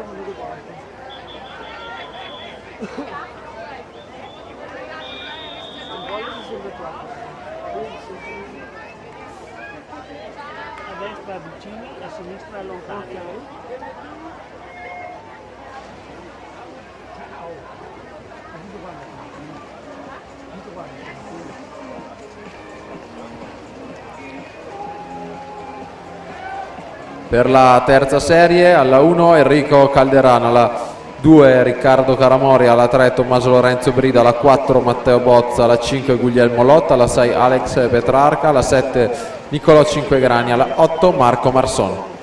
A destra vicini, a sinistra lontani. Per la terza serie, alla 1 Enrico Calderano, alla 2 Riccardo Caramori, alla 3 Tommaso Lorenzo Brida, alla 4 Matteo Bozza, alla 5 Guglielmo Lotta, alla 6 Alex Petrarca, alla 7 Nicolò Cinquegrani, alla 8 Marco Marson.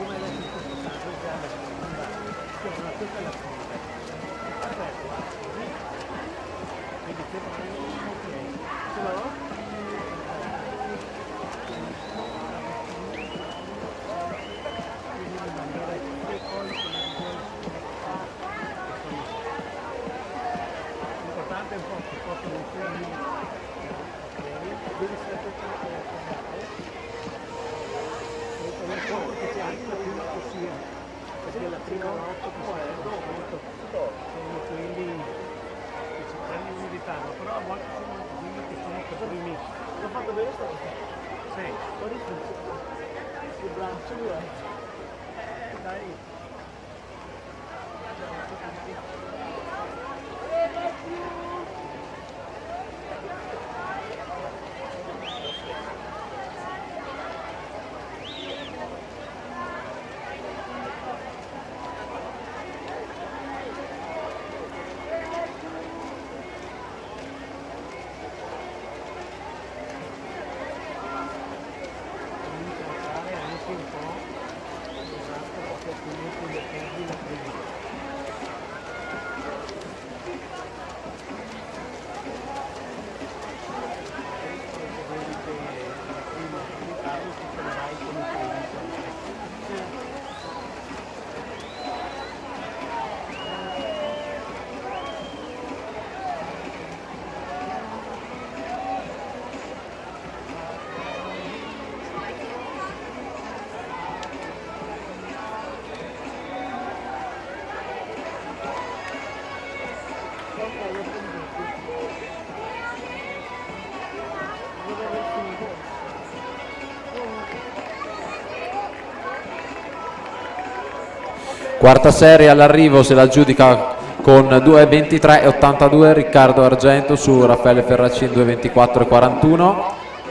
Quarta serie all'arrivo, se la aggiudica con 2.23.82 Riccardo Argento su Raffaele Ferracin 2.24.41.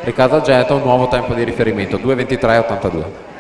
Riccardo Argento un nuovo tempo di riferimento 2.23.82.